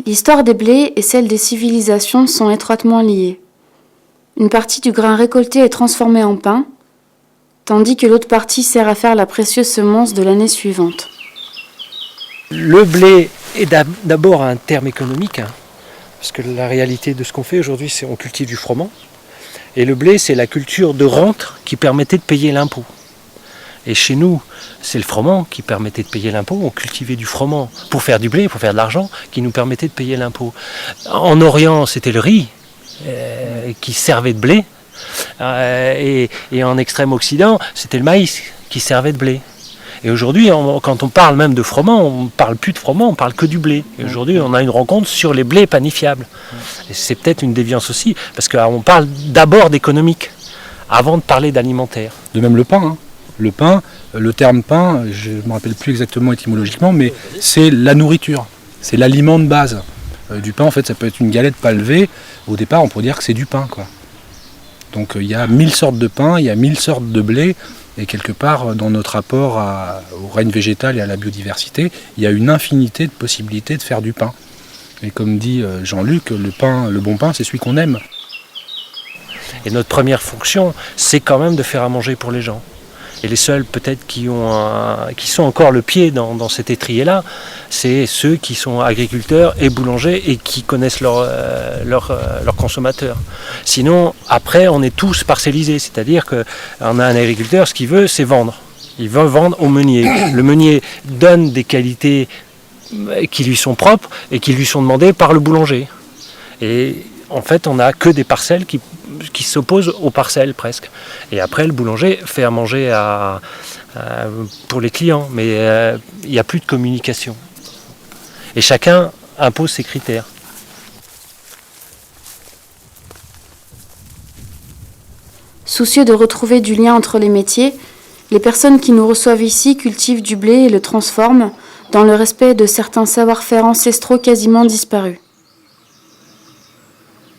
L'histoire des blés et celle des civilisations sont étroitement liées. Une partie du grain récolté est transformée en pain, tandis que l'autre partie sert à faire la précieuse semence de l'année suivante. Le blé est d'abord un terme économique, parce que la réalité de ce qu'on fait aujourd'hui, c'est qu'on cultive du froment. Et le blé, c'est la culture de rente qui permettait de payer l'impôt. Et chez nous, c'est le froment qui permettait de payer l'impôt. On cultivait du froment pour faire du blé, pour faire de l'argent, qui nous permettait de payer l'impôt. En Orient, c'était le riz qui servait de blé. Et en extrême Occident, c'était le maïs qui servait de blé. Et aujourd'hui, quand on parle même de froment, on ne parle plus de froment, on parle que du blé. Et aujourd'hui, on a une rencontre sur les blés panifiables. Et c'est peut-être une déviance aussi, parce qu'on parle d'abord d'économique, avant de parler d'alimentaire. De même le pain, Le pain, le terme pain, je ne me rappelle plus exactement étymologiquement, mais c'est la nourriture, c'est l'aliment de base. Du pain, en fait, ça peut être une galette pas levée. Au départ, on pourrait dire que c'est du pain, quoi. Donc il y a 1000 sortes de pain, il y a 1000 sortes de blé, et quelque part, dans notre rapport au règne végétal et à la biodiversité, il y a une infinité de possibilités de faire du pain. Et comme dit Jean-Luc, le bon pain, c'est celui qu'on aime. Et notre première fonction, c'est quand même de faire à manger pour les gens. Et les seuls peut-être qui sont encore le pied dans cet étrier-là, c'est ceux qui sont agriculteurs et boulangers et qui connaissent leurs consommateurs. Sinon, après, on est tous parcellisés, c'est-à-dire qu'on a un agriculteur, ce qu'il veut, c'est vendre. Il veut vendre au meunier. Le meunier donne des qualités qui lui sont propres et qui lui sont demandées par le boulanger. Et en fait, on n'a que des parcelles qui s'opposent aux parcelles presque. Et après, le boulanger fait à manger pour les clients, mais il n'y a plus de communication. Et chacun impose ses critères. Soucieux de retrouver du lien entre les métiers, les personnes qui nous reçoivent ici cultivent du blé et le transforment dans le respect de certains savoir-faire ancestraux quasiment disparus.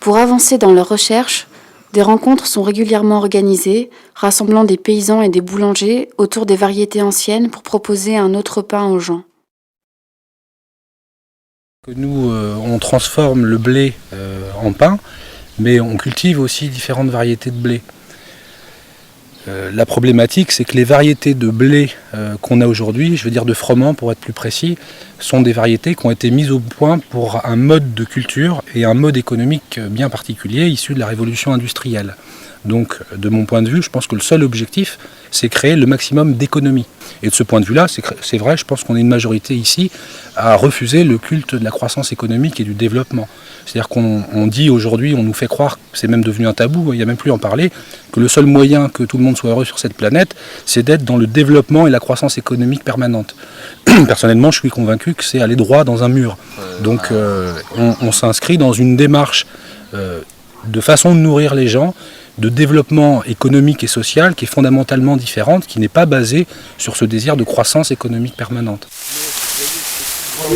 Pour avancer dans leurs recherches, des rencontres sont régulièrement organisées, rassemblant des paysans et des boulangers autour des variétés anciennes pour proposer un autre pain aux gens. Nous, on transforme le blé en pain, mais on cultive aussi différentes variétés de blé. La problématique, c'est que les variétés de blé qu'on a aujourd'hui, je veux dire de froment pour être plus précis, sont des variétés qui ont été mises au point pour un mode de culture et un mode économique bien particulier issu de la révolution industrielle. Donc, de mon point de vue, je pense que le seul objectif, c'est créer le maximum d'économie. Et de ce point de vue-là, c'est vrai, je pense qu'on est une majorité ici à refuser le culte de la croissance économique et du développement. C'est-à-dire qu'on dit aujourd'hui, on nous fait croire, c'est même devenu un tabou, il n'y a même plus à en parler, que le seul moyen que tout le monde soit heureux sur cette planète, c'est d'être dans le développement et la croissance économique permanente. Personnellement, je suis convaincu que c'est aller droit dans un mur. Donc on s'inscrit dans une démarche de façon de nourrir les gens, de développement économique et social qui est fondamentalement différente, qui n'est pas basée sur ce désir de croissance économique permanente.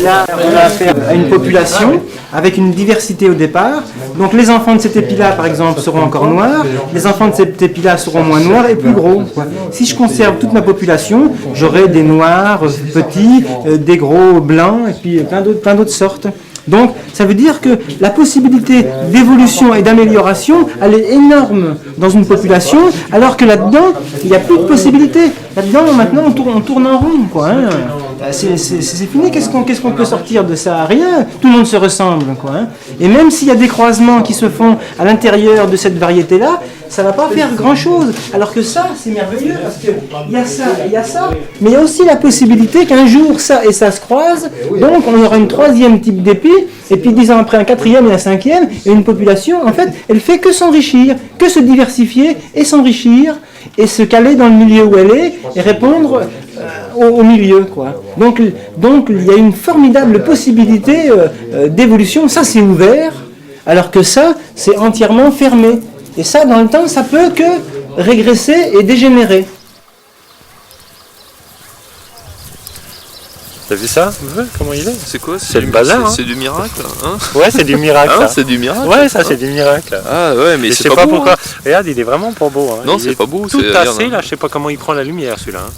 Là, on a affaire à une population avec une diversité au départ. Donc les enfants de cet épi-là, par exemple, seront encore noirs. Les enfants de cet épi-là seront moins noirs et plus gros. Si je conserve toute ma population, j'aurai des noirs petits, des gros blancs et puis plein d'autres sortes. Donc, ça veut dire que la possibilité d'évolution et d'amélioration, elle est énorme dans une population, alors que là-dedans, il n'y a plus de possibilité. Là-dedans, maintenant, on tourne en rond, quoi. C'est fini, qu'est-ce qu'on peut sortir de ça? Rien, tout le monde se ressemble, quoi. Et même s'il y a des croisements qui se font à l'intérieur de cette variété-là, ça ne va pas faire grand-chose. Alors que ça, c'est merveilleux, parce qu'il y a ça et il y a ça, mais il y a aussi la possibilité qu'un jour, ça et ça se croisent, donc on aura une troisième type d'épi, et puis 10 ans après, un quatrième et un cinquième, et une population, en fait, elle fait que s'enrichir, que se diversifier et s'enrichir, et se caler dans le milieu où elle est, et répondre au milieu, quoi. Donc il y a une formidable possibilité d'évolution. Ça, c'est ouvert, alors que ça, c'est entièrement fermé. Et ça, dans le temps, ça peut que régresser et dégénérer. T'as vu ça? Comment il est? C'est quoi? C'est le bazar, hein. C'est du miracle, hein? Ouais, c'est du miracle. Hein, ça. c'est du miracle. Ouais, ça c'est du miracle. Ah ouais, mais Je c'est sais pas, pas beau, pourquoi. hein. Regarde, il est vraiment pas beau. Hein. Non, Il c'est est pas beau. tout c'est- tassé regarde, là, je sais pas comment il prend la lumière celui-là. Hein.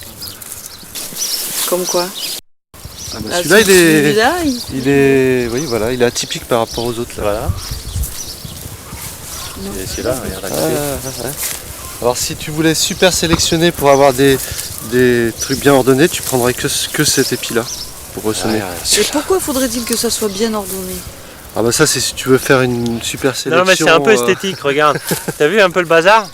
Comme quoi? Ah bah, Ah, celui-là, il est, celui-là, il est, oui, voilà, il est atypique par rapport aux autres là. Voilà. Et celui-là, regarde à côté. Ouais. Alors si tu voulais super sélectionner pour avoir des trucs bien ordonnés, tu prendrais que cet épi-là pour ressonner. Et pourquoi faudrait-il que ça soit bien ordonné? Ah bah ça c'est si tu veux faire une super sélection. Non mais c'est un peu esthétique, regarde. T'as vu un peu le bazar?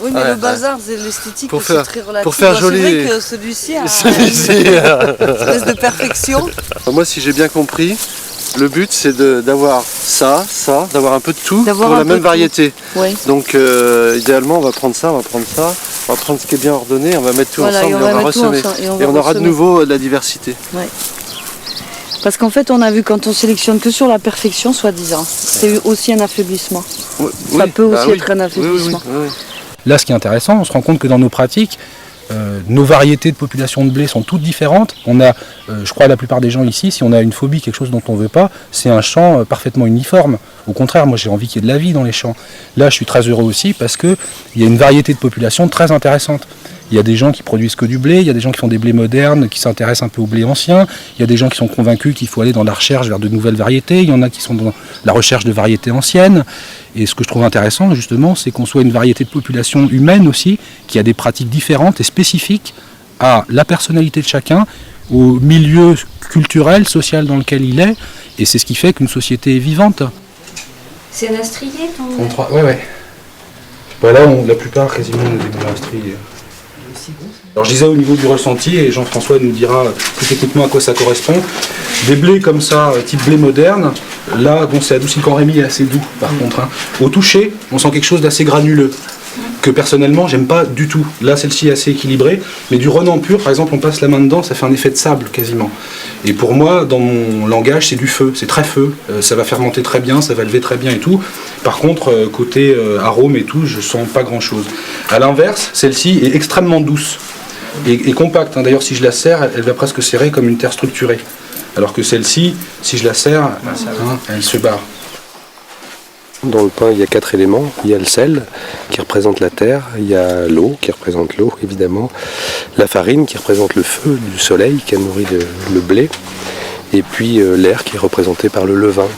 Oui, mais Ouais, le bazar, c'est l'esthétique Pour aussi faire- très relatif. pour faire C'est joli. vrai que celui-ci a Celui-ci, une espèce de perfection. Moi si j'ai bien compris, le but c'est d'avoir ça, d'avoir un peu de tout D'avoir pour un la peu même de variété. Oui. Donc idéalement on va prendre ça, on va prendre ça, on va prendre ce qui est bien ordonné, on va mettre tout Voilà, ensemble et et on on va va mettre tout ressemer. ensemble, et on Et va on aura de ressemer. nouveau de la diversité. Parce qu'en fait, on a vu quand on sélectionne que sur la perfection, soi-disant, c'est aussi un affaiblissement. Oui, Ça oui, peut aussi oui. être un affaiblissement. Oui. Là, ce qui est intéressant, on se rend compte que dans nos pratiques, nos variétés de population de blé sont toutes différentes. On a, je crois, la plupart des gens ici, si on a une phobie, quelque chose dont on ne veut pas, c'est un champ parfaitement uniforme. Au contraire, moi j'ai envie qu'il y ait de la vie dans les champs. Là, je suis très heureux aussi parce qu'il y a une variété de population très intéressante. Il y a des gens qui produisent que du blé, il y a des gens qui font des blés modernes, qui s'intéressent un peu au blé ancien, il y a des gens qui sont convaincus qu'il faut aller dans la recherche vers de nouvelles variétés, il y en a qui sont dans la recherche de variétés anciennes. Et ce que je trouve intéressant, justement, c'est qu'on soit une variété de population humaine aussi, qui a des pratiques différentes et spécifiques à la personnalité de chacun, au milieu culturel, social dans lequel il est, et c'est ce qui fait qu'une société est vivante. C'est un astrier ton... Ouais. Là, la plupart, quasiment, on a des moulins à strier. Alors je disais au niveau du ressenti, et Jean-François nous dira plus techniquement à quoi ça correspond, des blés comme ça, type blé moderne, là, bon, c'est adouci, le Canrémy est assez doux par contre. Hein. Au toucher, on sent quelque chose d'assez granuleux, que personnellement, j'aime pas du tout. Là, celle-ci est assez équilibrée, mais du Renan pur, par exemple, on passe la main dedans, ça fait un effet de sable quasiment. Et pour moi, dans mon langage, c'est du feu, c'est très feu, ça va fermenter très bien, ça va lever très bien et tout. Par contre, côté arôme et tout, je sens pas grand-chose. À l'inverse, celle-ci est extrêmement douce. Et compacte. Hein. D'ailleurs, si je la serre, elle va presque serrer comme une terre structurée. Alors que celle-ci, si je la serre, hein, elle se barre. Dans le pain, il y a 4 éléments. Il y a le sel, qui représente la terre. Il y a l'eau, qui représente l'eau, évidemment. La farine, qui représente le feu du soleil, qui a nourri le blé. Et puis l'air, qui est représenté par le levain.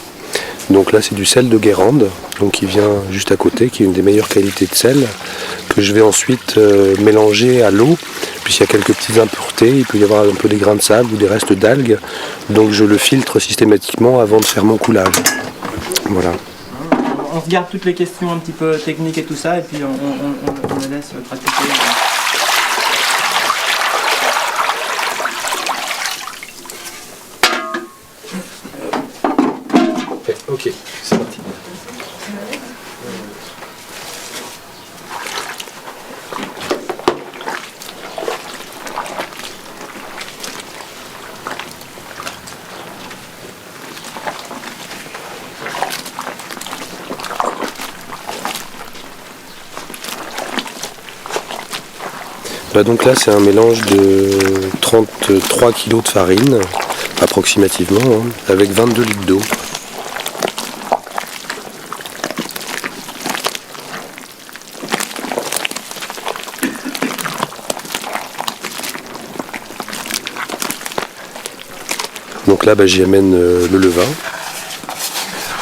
Donc là, c'est du sel de Guérande, donc qui vient juste à côté, qui est une des meilleures qualités de sel, que je vais ensuite mélanger à l'eau, puisqu'il y a quelques petites impuretés, il peut y avoir un peu des grains de sable ou des restes d'algues, donc je le filtre systématiquement avant de faire mon coulage. Voilà. On regarde toutes les questions un petit peu techniques et tout ça, et puis on les laisse pratiquer. Ok, c'est parti. Donc là, c'est un mélange de 33 kg de farine, approximativement, hein, avec 22 litres d'eau. Donc là, j'y amène le levain.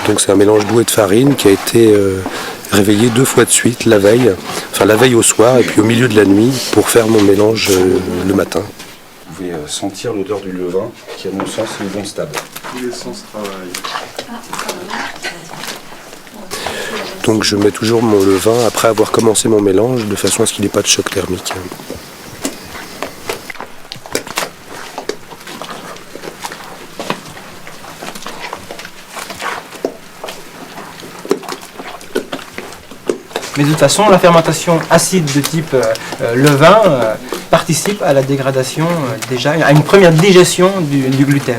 Donc c'est un mélange d'eau et de farine qui a été réveillé 2 fois de suite la veille, enfin la veille au soir et puis au milieu de la nuit pour faire mon mélange le matin. Vous pouvez sentir l'odeur du levain qui, à mon sens, est au bon stade. Tous les sens travaillent. Donc je mets toujours mon levain après avoir commencé mon mélange de façon à ce qu'il n'ait pas de choc thermique. Mais de toute façon, la fermentation acide de type levain participe à la dégradation, déjà à une première digestion du gluten.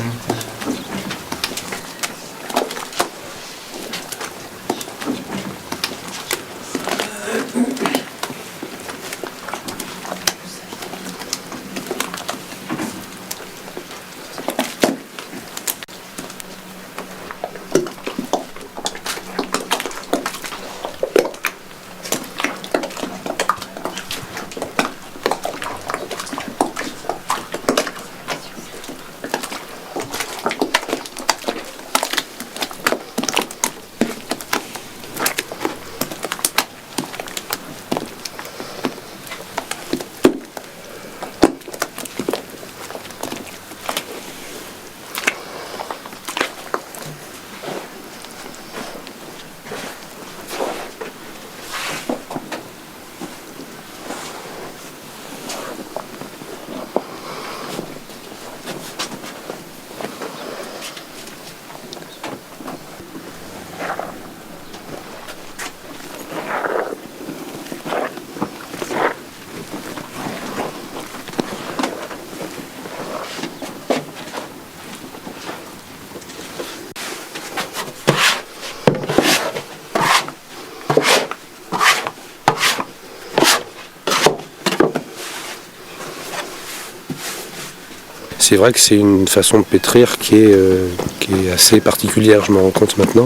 C'est vrai que c'est une façon de pétrir qui est assez particulière, je m'en rends compte maintenant,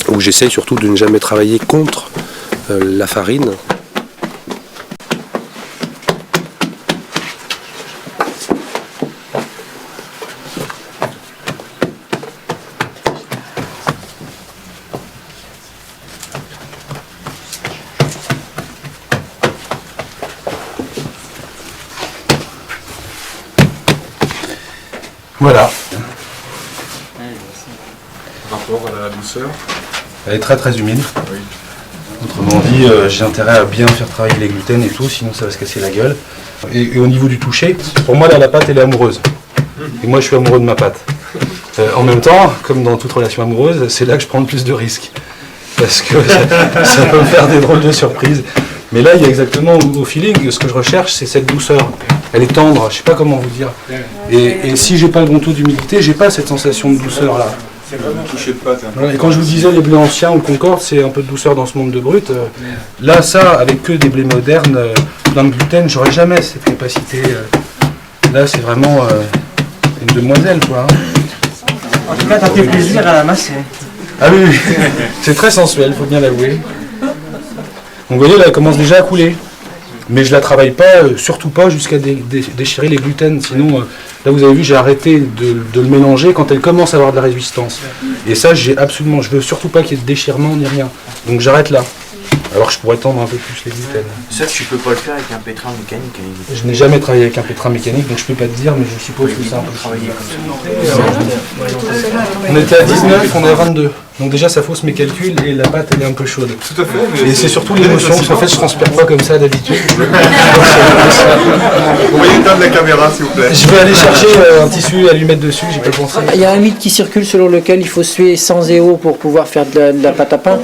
où j'essaye surtout de ne jamais travailler contre la farine. Voilà. Rapport à la douceur. Elle est très très humide. Oui. Autrement dit, j'ai intérêt à bien faire travailler les gluten et tout, sinon ça va se casser la gueule. Et au niveau du toucher, pour moi là, la pâte elle est amoureuse. Et moi je suis amoureux de ma pâte. En même temps, comme dans toute relation amoureuse, c'est là que je prends le plus de risques. Parce que ça peut me faire des drôles de surprises. Mais là, il y a exactement au feeling, ce que je recherche, c'est cette douceur. Elle est tendre, je sais pas comment vous dire. Et si j'ai pas le bon taux d'humidité, j'ai pas cette sensation de douceur là. C'est vraiment touché de pâte. Voilà, et quand je vous disais les blés anciens ou le Concorde, c'est un peu de douceur dans ce monde de brut. Là, ça, avec que des blés modernes, plein de gluten, j'aurais jamais cette capacité. Là, c'est vraiment une demoiselle, quoi. En tout cas, t'as fait plaisir à la masser. Ah oui, oui. C'est très sensuel, faut bien l'avouer. Donc vous voyez, là, elle commence déjà à couler. Mais je la travaille pas, surtout pas jusqu'à déchirer les gluten. Sinon, là vous avez vu, j'ai arrêté de le mélanger quand elle commence à avoir de la résistance. Et ça, je veux surtout pas qu'il y ait de déchirement ni rien. Donc j'arrête là. Alors que je pourrais tendre un peu plus les gluten. Ça, tu peux pas le faire avec un pétrin mécanique. Je n'ai jamais travaillé avec un pétrin mécanique, donc je peux pas te dire, mais je suppose que c'est un peu travaillé comme ça. On était à 19, on est à 22. Donc déjà ça fausse mes calculs et la pâte elle est un peu chaude. Tout à fait. Et c'est surtout l'émotion, parce qu'en fait je transpire pas comme ça d'habitude. Vous pouvez éteindre la caméra s'il vous plaît. Je vais aller chercher un tissu à lui mettre dessus, j'ai pas pensé. Il y a un mythe qui circule selon lequel il faut suer sans éau pour pouvoir faire de la pâte à pain,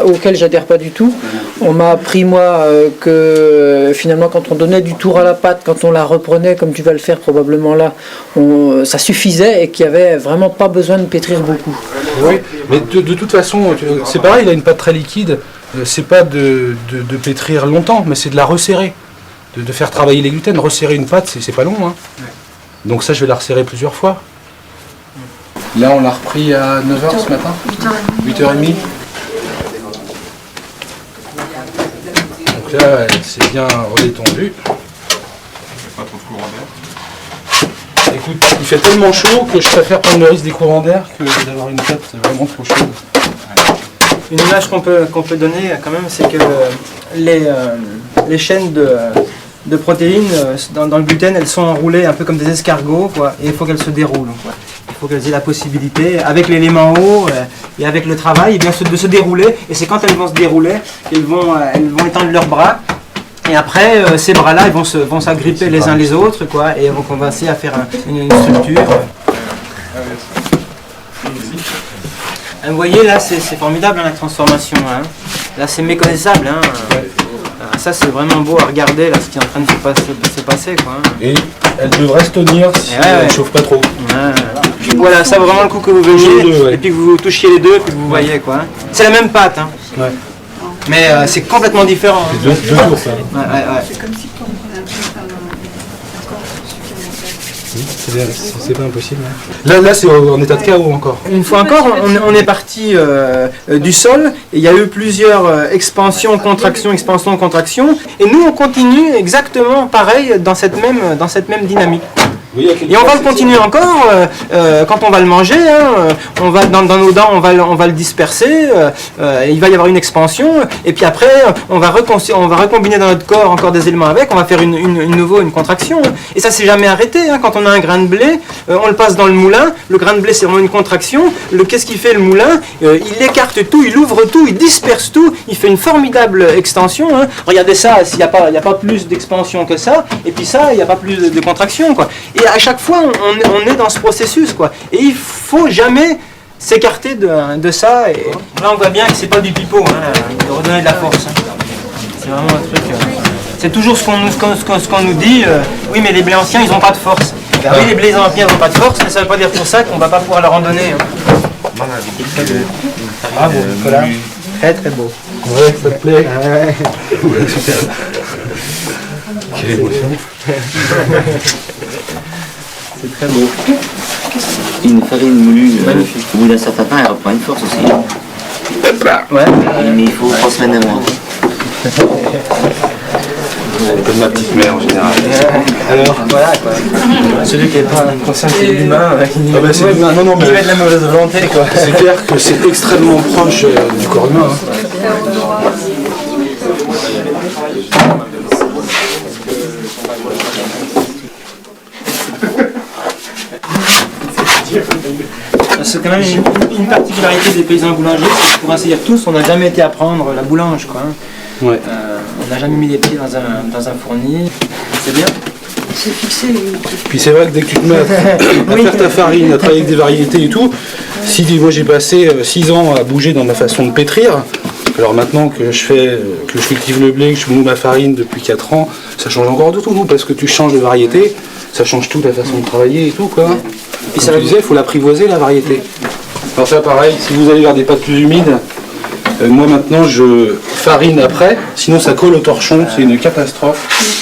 auquel j'adhère pas du tout. On m'a appris moi que finalement quand on donnait du tour à la pâte, quand on la reprenait comme tu vas le faire probablement là, ça suffisait et qu'il n'y avait vraiment pas besoin de pétrir beaucoup. Oui, mais de toute façon, c'est pareil, il a une pâte très liquide, c'est pas de pétrir longtemps, mais c'est de la resserrer, de faire travailler les gluten. Resserrer une pâte, c'est pas long, hein. Donc ça, je vais la resserrer plusieurs fois. Là, on l'a repris à 9h ce matin, 8h30. Donc là, c'est bien redétendu. Pas trop de courant d'air. Écoute, il fait tellement chaud que je préfère prendre le risque des courants d'air que d'avoir une pâte vraiment trop chaude. Une image qu'on peut donner quand même, c'est que les chaînes de protéines dans le gluten, elles sont enroulées un peu comme des escargots, quoi, et il faut qu'elles se déroulent. Quoi. Il faut qu'elles aient la possibilité, avec l'élément haut et avec le travail, de se dérouler. Et c'est quand elles vont se dérouler qu'elles vont étendre leurs bras. Et après, ces bras-là, ils vont s'agripper les uns les autres, quoi, et vont commencer à faire une structure. Vous voyez, là, c'est formidable, hein, la transformation. Hein. Là, c'est méconnaissable. Hein. Ça, c'est vraiment beau à regarder, là, ce qui est en train de se passer. Quoi, hein. Et elle devrait se tenir si elle ne chauffe pas trop. Voilà, ça vaut vraiment le coup que vous veniez, et puis que vous touchiez les deux, et puis que vous voyez. Quoi, hein. C'est la même pâte. Hein. Ouais. Mais c'est complètement différent. C'est deux tours, ça. C'est comme si on prenait un corps supplémentaire. C'est pas impossible. Hein. Là c'est en état de chaos encore. Une fois encore, on est parti du sol, et il y a eu plusieurs expansions, contractions, expansions, contractions, et nous on continue exactement pareil dans cette même dynamique. Oui, et on va le continuer encore quand on va le manger, hein, on va dans nos dents, on va le disperser, il va y avoir une expansion, et puis après on va recombiner dans notre corps encore des éléments avec, on va faire une contraction, et ça s'est jamais arrêté. Hein. Quand on a un grain de blé, on le passe dans le moulin, le grain de blé c'est vraiment une contraction, qu'est-ce qu'il fait le moulin? Il écarte tout, il ouvre tout, il disperse tout, il fait une formidable extension. Hein. Regardez ça, il n'y a pas plus d'expansion que ça, et puis ça, il n'y a pas plus de contraction. Quoi. Et à chaque fois, on est dans ce processus, quoi. Et il faut jamais s'écarter de ça. Et là, on voit bien que c'est pas du pipeau, hein, de redonner de la force. Hein. C'est vraiment un truc. C'est toujours ce qu'on nous dit. Oui, mais les blés anciens, ils n'ont pas de force. Ben, oui, les blés anciens n'ont pas de force, mais ça ne veut pas dire pour ça qu'on ne va pas pouvoir leur en donner. Hein. Bravo, Nicolas. Très très beau. Ouais, ça te plaît. Ouais. Super. Quelle émotion. C'est très beau. Une farine moulue, au bout d'un certain temps, elle reprend une force aussi. Ouais. Mais il faut 3 semaines avant. Comme ma petite mère en général. Alors, voilà quoi. Celui qui n'est pas conscient que c'est l'humain, il met de la mauvaise volonté quoi. C'est clair que c'est extrêmement proche du corps humain. C'est quand même une particularité des paysans boulangers, c'est que pour ainsi dire tous, on n'a jamais été apprendre la boulange. Quoi, hein. Ouais. On n'a jamais mis les pieds dans un fourni. C'est bien. C'est fixé. Puis c'est vrai que dès que tu te mets à faire ta farine, à travailler avec des variétés et tout, si moi j'ai passé 6 ans à bouger dans ma façon de pétrir, alors maintenant que je cultive le blé, que je moule ma farine depuis 4 ans, ça change encore de tout, parce que tu changes de variété, ça change tout la façon de travailler et tout quoi. Et puis ça disait, il faut l'apprivoiser la variété. Alors ça pareil, si vous allez vers des pâtes plus humides, moi maintenant je farine après, sinon ça colle au torchon, c'est une catastrophe.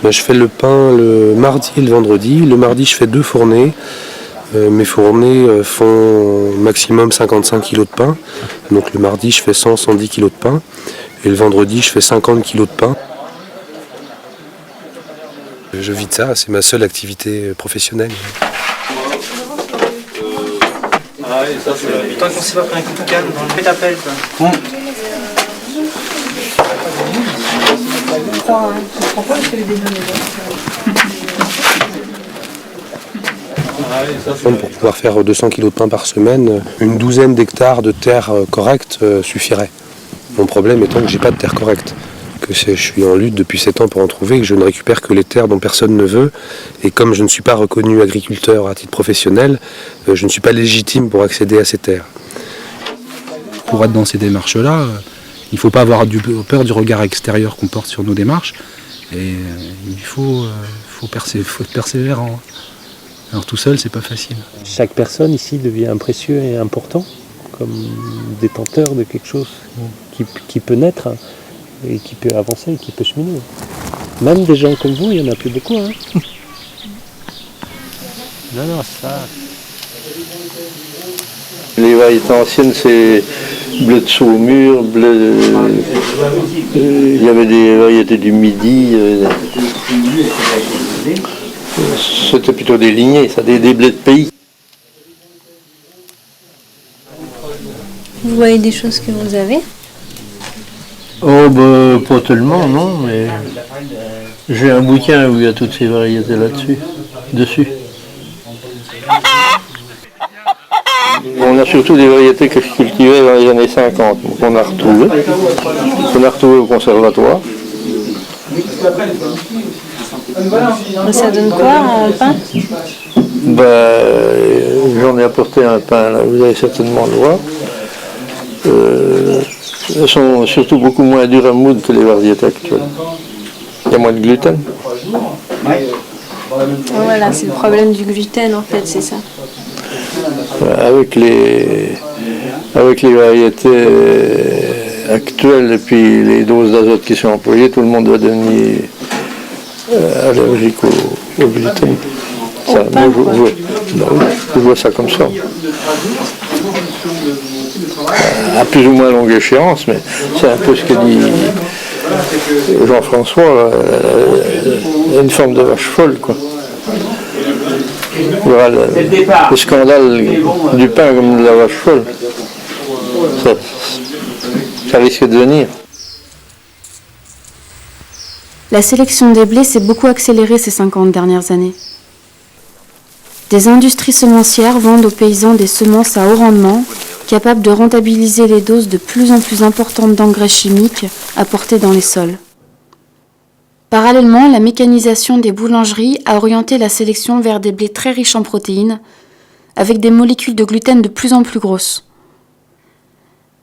Je fais le pain le mardi et le vendredi. Le mardi, je fais 2 fournées. Mes fournées font maximum 55 kg de pain. Donc le mardi, je fais 100-110 kg de pain. Et le vendredi, je fais 50 kg de pain. Je vis de ça, c'est ma seule activité professionnelle. Tant qu'on s'est pas pris un coup de canne dans le pétapel quoi. Pour pouvoir faire 200 kg de pain par semaine, une douzaine d'hectares de terre correcte suffirait. Mon problème étant que j'ai pas de terre correcte, que je suis en lutte depuis 7 ans pour en trouver, et que je ne récupère que les terres dont personne ne veut. Et comme je ne suis pas reconnu agriculteur à titre professionnel, je ne suis pas légitime pour accéder à ces terres. Pour être dans ces démarches-là, il ne faut pas avoir peur du regard extérieur qu'on porte sur nos démarches. Et il faut être persévérant. Alors tout seul, c'est pas facile. Chaque personne ici devient précieux et important, comme détenteur de quelque chose qui peut naître et qui peut avancer, et qui peut cheminer. Même des gens comme vous, il n'y en a plus beaucoup. Hein. Non, ça... Les variétés anciennes, c'est bleu de Saumur, bleu... il y avait des variétés du Midi. C'était plutôt des lignées, ça, des blés de pays. Vous voyez des choses que vous avez? Oh, bah, pas tellement, non, mais j'ai un bouquin où il y a toutes ces variétés dessus. On a surtout des variétés que je cultivais dans les années 50, qu'on a retrouvées au conservatoire. Ça donne quoi en pain? J'en ai apporté un pain, là, vous allez certainement le voir. Elles sont surtout beaucoup moins dures à moudre que les variétés actuelles. Il y a moins de gluten. Voilà, c'est le problème du gluten en fait, c'est ça. Avec les variétés actuelles et puis les doses d'azote qui sont employées, tout le monde va devenir allergique au gluten. Ça, je vois ça comme ça. À plus ou moins longue échéance, mais c'est un peu ce que dit Jean-François, une forme de vache folle, quoi. Voilà le scandale du pain comme de la vache folle. Ça risque de venir. La sélection des blés s'est beaucoup accélérée ces 50 dernières années. Des industries semencières vendent aux paysans des semences à haut rendement, capables de rentabiliser les doses de plus en plus importantes d'engrais chimiques apportés dans les sols. Parallèlement, la mécanisation des boulangeries a orienté la sélection vers des blés très riches en protéines, avec des molécules de gluten de plus en plus grosses.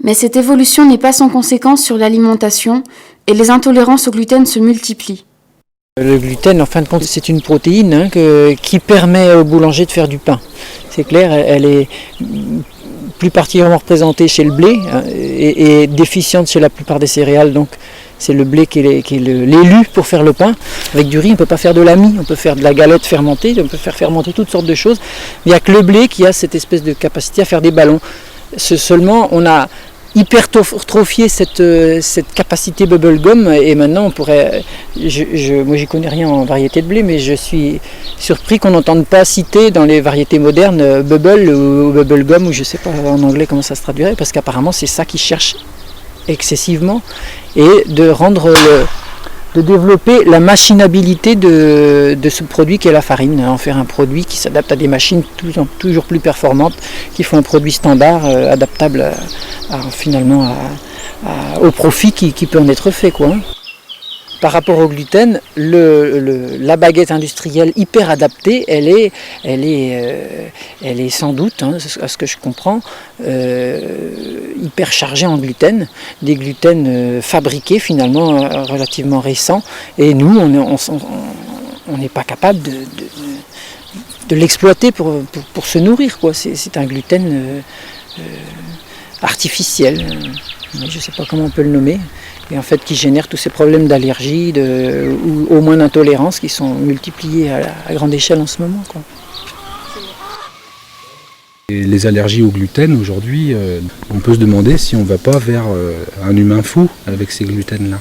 Mais cette évolution n'est pas sans conséquence sur l'alimentation et les intolérances au gluten se multiplient. Le gluten, en fin de compte, c'est une protéine qui permet au boulanger de faire du pain. C'est clair, elle est plus particulièrement représentée chez le blé et déficiente chez la plupart des céréales. Donc c'est le blé qui est l'élu pour faire le pain. Avec du riz, on ne peut pas faire de l'ami, on peut faire de la galette fermentée, on peut faire fermenter toutes sortes de choses. Mais il n'y a que le blé qui a cette espèce de capacité à faire des ballons. Seulement, on a hypertrophié cette capacité bubblegum et maintenant on pourrait, moi j'y connais rien en variété de blé, mais je suis surpris qu'on n'entende pas citer dans les variétés modernes bubble ou bubblegum, ou je sais pas en anglais comment ça se traduirait, parce qu'apparemment c'est ça qu'ils cherchent excessivement, et de développer la machinabilité de ce produit qu'est la farine, en faire un produit qui s'adapte à des machines toujours plus performantes, qui font un produit standard, adaptable finalement au profit qui peut en être fait, quoi. Par rapport au gluten, la baguette industrielle hyper adaptée, elle est sans doute, à ce que je comprends, hyper chargée en gluten, des gluten fabriqués finalement relativement récents, et nous on n'est pas capable de l'exploiter pour se nourrir, quoi. C'est un gluten artificiel, je ne sais pas comment on peut le nommer, et en fait qui génère tous ces problèmes d'allergie ou au moins d'intolérance qui sont multipliés à grande échelle en ce moment, quoi. Et les allergies au gluten aujourd'hui, on peut se demander si on ne va pas vers un humain fou avec ces gluten-là.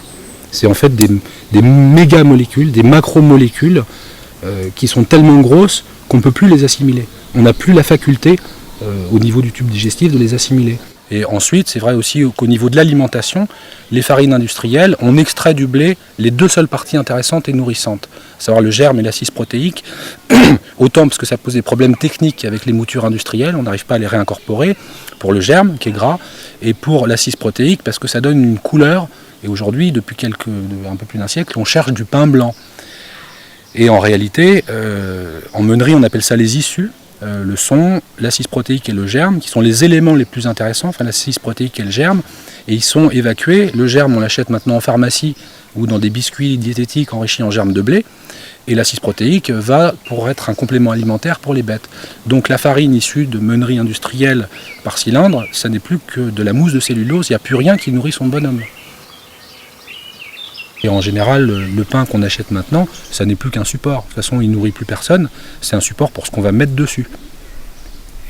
C'est en fait des méga-molécules, des macromolécules qui sont tellement grosses qu'on ne peut plus les assimiler. On n'a plus la faculté au niveau du tube digestif de les assimiler. Et ensuite, c'est vrai aussi qu'au niveau de l'alimentation, les farines industrielles, on extrait du blé les deux seules parties intéressantes et nourrissantes, à savoir le germe et l'assise protéique, autant parce que ça pose des problèmes techniques avec les moutures industrielles, on n'arrive pas à les réincorporer, pour le germe qui est gras, et pour l'assise protéique parce que ça donne une couleur, et aujourd'hui, depuis un peu plus d'un siècle, on cherche du pain blanc. Et en réalité, en meunerie, on appelle ça les issus. Le son, l'assise protéique et le germe, qui sont les éléments les plus intéressants, enfin l'assise protéique et le germe, et ils sont évacués. Le germe, on l'achète maintenant en pharmacie ou dans des biscuits diététiques enrichis en germe de blé, et l'assise protéique va pour être un complément alimentaire pour les bêtes. Donc la farine issue de meunerie industrielle par cylindre, ça n'est plus que de la mousse de cellulose, il n'y a plus rien qui nourrit son bonhomme. Et en général, le pain qu'on achète maintenant, ça n'est plus qu'un support. De toute façon, il ne nourrit plus personne, c'est un support pour ce qu'on va mettre dessus.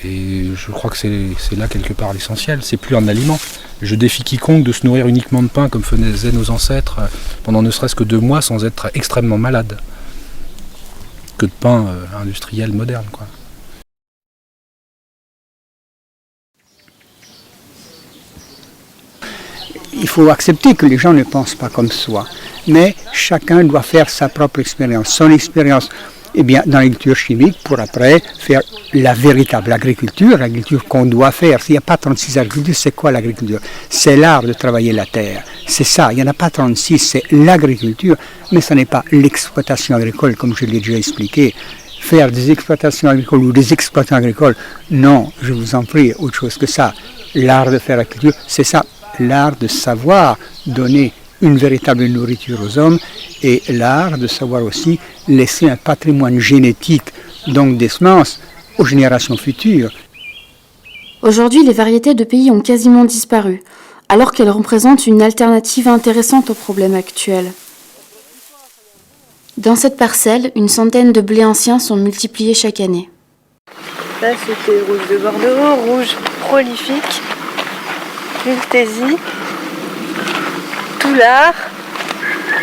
Et je crois que c'est là quelque part l'essentiel, c'est plus un aliment. Je défie quiconque de se nourrir uniquement de pain comme faisaient nos ancêtres pendant ne serait-ce que 2 mois sans être extrêmement malade. Que de pain industriel moderne, quoi. il faut accepter que les gens ne pensent pas comme soi. Mais chacun doit faire sa propre expérience, son expérience. Eh bien, dans l'agriculture chimique, pour après faire la véritable agriculture, l'agriculture qu'on doit faire. S'il n'y a pas 36 agricultures, c'est quoi l'agriculture? C'est l'art de travailler la terre. C'est ça, il n'y en a pas 36, c'est l'agriculture, mais ce n'est pas l'exploitation agricole, comme je l'ai déjà expliqué. Faire des exploitations agricoles ou des exploitants agricoles, non, je vous en prie, autre chose que ça. L'art de faire l'agriculture, c'est ça, l'art de savoir donner une véritable nourriture aux hommes et l'art de savoir aussi laisser un patrimoine génétique, donc des semences, aux générations futures. Aujourd'hui, les variétés de pays ont quasiment disparu, alors qu'elles représentent une alternative intéressante aux problèmes actuels. Dans cette parcelle, une centaine de blés anciens sont multipliés chaque année. Là, c'était rouge de Bordeaux, rouge prolifique, Multésie, Toulard,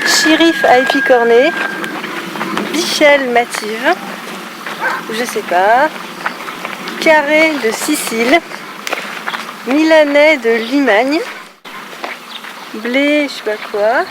Chérif à épicorné, Bichel mative, je sais pas, Carré de Sicile, Milanais de Limagne, Blé, je sais pas quoi.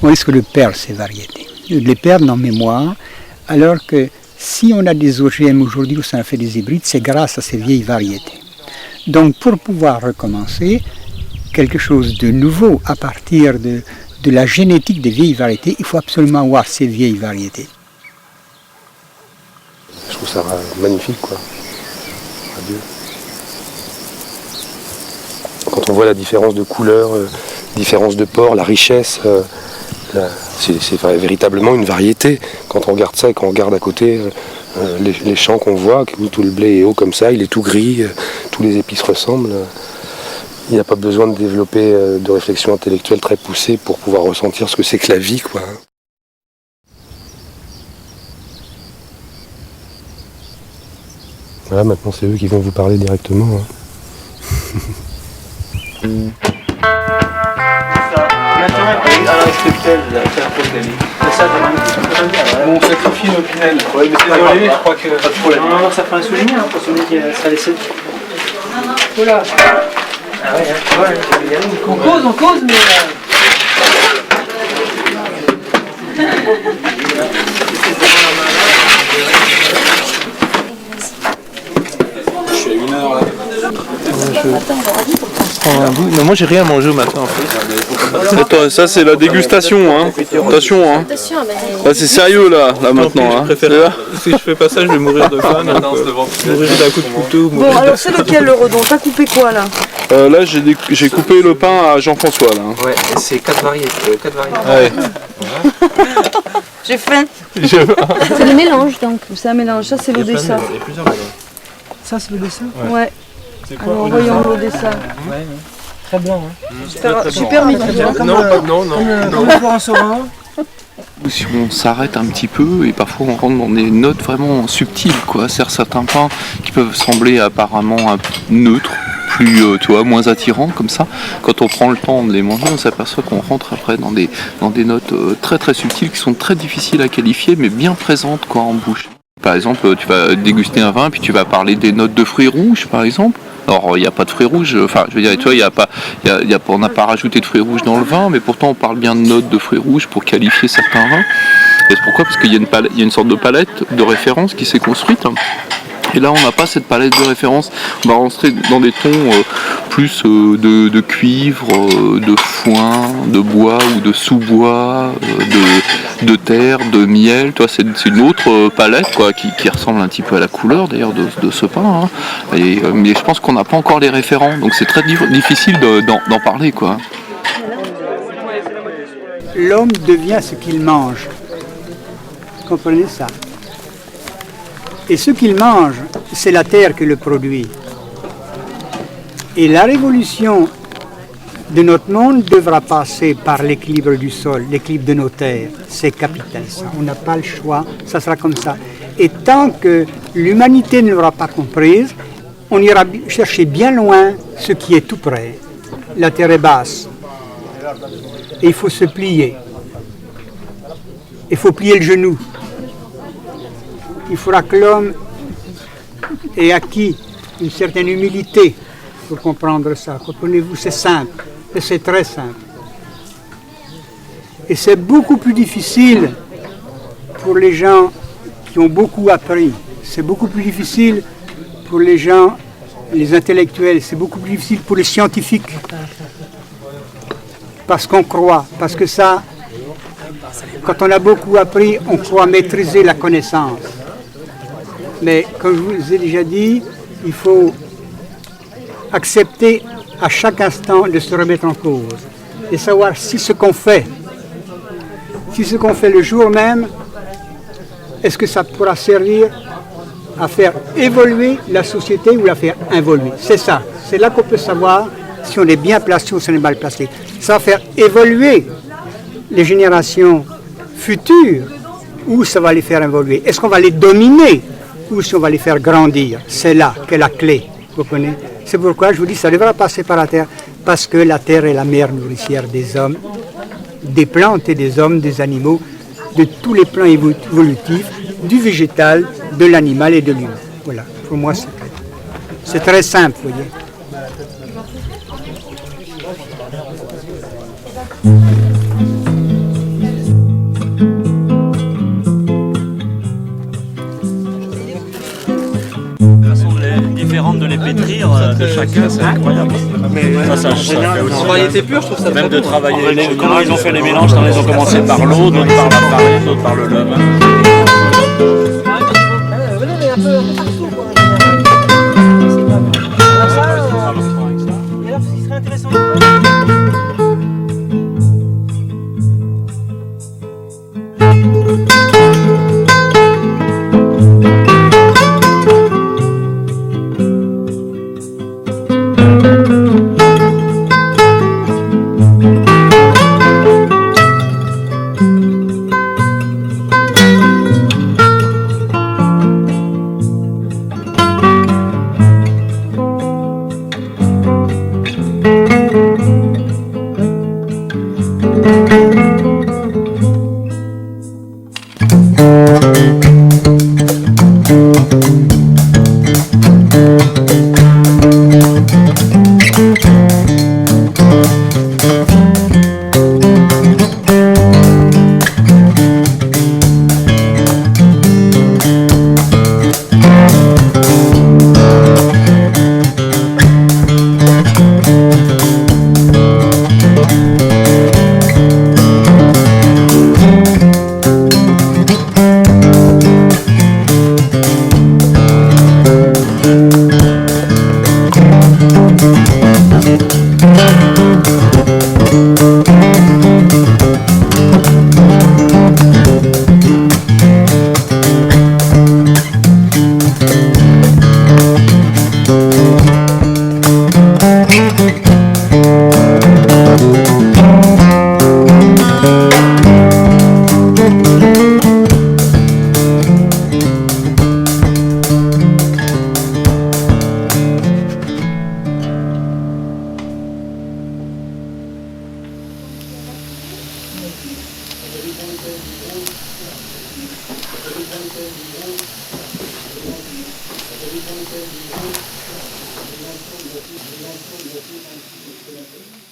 On risque de perdre ces variétés, de les perdre en mémoire, alors que si on a des OGM aujourd'hui où ça a fait des hybrides, c'est grâce à ces vieilles variétés. Donc pour pouvoir recommencer quelque chose de nouveau à partir de la génétique des vieilles variétés, il faut absolument avoir ces vieilles variétés. Je trouve ça magnifique, quoi. Adieu. Quand on voit la différence de couleur, différence de port, la richesse, c'est véritablement une variété. Quand on regarde ça et qu'on regarde à côté les champs qu'on voit, où tout le blé est haut comme ça, il est tout gris, tous les épis se ressemblent. Il n'y a pas besoin de développer de réflexion intellectuelle très poussée pour pouvoir ressentir ce que c'est que la vie, quoi. Voilà, maintenant c'est eux qui vont vous parler directement. On sacrifie nos pinelles. Ouais, mais désolé, je crois que pas de problème. Non, ça fait un souvenir pour celui qui a laissé. Voilà. Ah ouais, on cause, mais. Je suis à 1h là. Non, moi j'ai rien mangé au matin en fait. Attends, ça c'est la dégustation, hein. Attention, hein. Là c'est sérieux là maintenant. Hein. Si je fais pas ça, je vais mourir de faim. Mourir d'un coup de couteau. Bon, alors c'est lequel le redon? T'as coupé quoi là? Là j'ai coupé le pain à Jean-François là. Ouais, c'est 4 variétés. Ouais. J'ai faim. C'est le mélange donc. C'est un mélange, ça c'est l'Odessa. Il y a plusieurs mélanges. Ça c'est l'Odessa? Ouais. Alors voyons l'Odessa. Ouais, très blanc. Hein. Super mignon. Non. Si on s'arrête un petit peu et parfois on rentre dans des notes vraiment subtiles, quoi. C'est-à-dire certains pains qui peuvent sembler apparemment neutres, plus, moins attirants comme ça. Quand on prend le temps de les manger, on s'aperçoit qu'on rentre après dans des notes très très subtiles qui sont très difficiles à qualifier mais bien présentes quoi en bouche. Par exemple, tu vas déguster un vin puis tu vas parler des notes de fruits rouges par exemple. Alors il n'y a pas de fruits rouges, enfin je veux dire, tu vois, on n'a pas rajouté de fruits rouges dans le vin, mais pourtant on parle bien de notes de fruits rouges pour qualifier certains vins. Et c'est pourquoi? Parce qu'il y a une sorte de palette de référence qui s'est construite. Et là, on n'a pas cette palette de référence. On va rentrer dans des tons plus de cuivre, de foin, de bois ou de sous-bois, de terre, de miel. Toi, c'est une autre palette quoi, qui ressemble un petit peu à la couleur d'ailleurs de ce pain. Hein. Mais je pense qu'on n'a pas encore les référents, donc c'est très difficile d'en parler. Quoi. L'homme devient ce qu'il mange. Vous comprenez ça? Et ce qu'il mange, c'est la terre qui le produit. Et la révolution de notre monde devra passer par l'équilibre du sol, l'équilibre de nos terres. C'est capital ça, on n'a pas le choix, ça sera comme ça. Et tant que l'humanité ne l'aura pas comprise, on ira chercher bien loin ce qui est tout près. La terre est basse. Et il faut se plier. Il faut plier le genou. Il faudra que l'homme ait acquis une certaine humilité pour comprendre ça. Comprenez-vous, c'est simple, et c'est très simple. Et c'est beaucoup plus difficile pour les gens qui ont beaucoup appris. C'est beaucoup plus difficile pour les gens, les intellectuels. C'est beaucoup plus difficile pour les scientifiques. Parce qu'on croit, parce que ça, quand on a beaucoup appris, on croit maîtriser la connaissance. Mais comme je vous ai déjà dit, il faut accepter à chaque instant de se remettre en cause et savoir si ce qu'on fait le jour même, est-ce que ça pourra servir à faire évoluer la société ou la faire involuer. C'est ça, c'est là qu'on peut savoir si on est bien placé ou si on est mal placé. Ça va faire évoluer les générations futures ou ça va les faire évoluer. Est-ce qu'on va les dominer ou si on va les faire grandir? C'est là qu'est la clé, vous comprenez? C'est pourquoi je vous dis ça devra passer par la terre, parce que la terre est la mère nourricière des hommes, des plantes et des hommes, des animaux, de tous les plans évolutifs, du végétal, de l'animal et de l'humain. Voilà, pour moi c'est très simple, vous voyez. De les pétrir de chacun, c'est incroyable. Ça fait aussi. En variété pure, je trouve ça même de travailler. Comment ils ont fait les mélanges, ils ont commencé par l'eau, d'autres par la farine, d'autres par le levain. Venez un peu partout. Et là, ce qui serait intéressant. Thank you.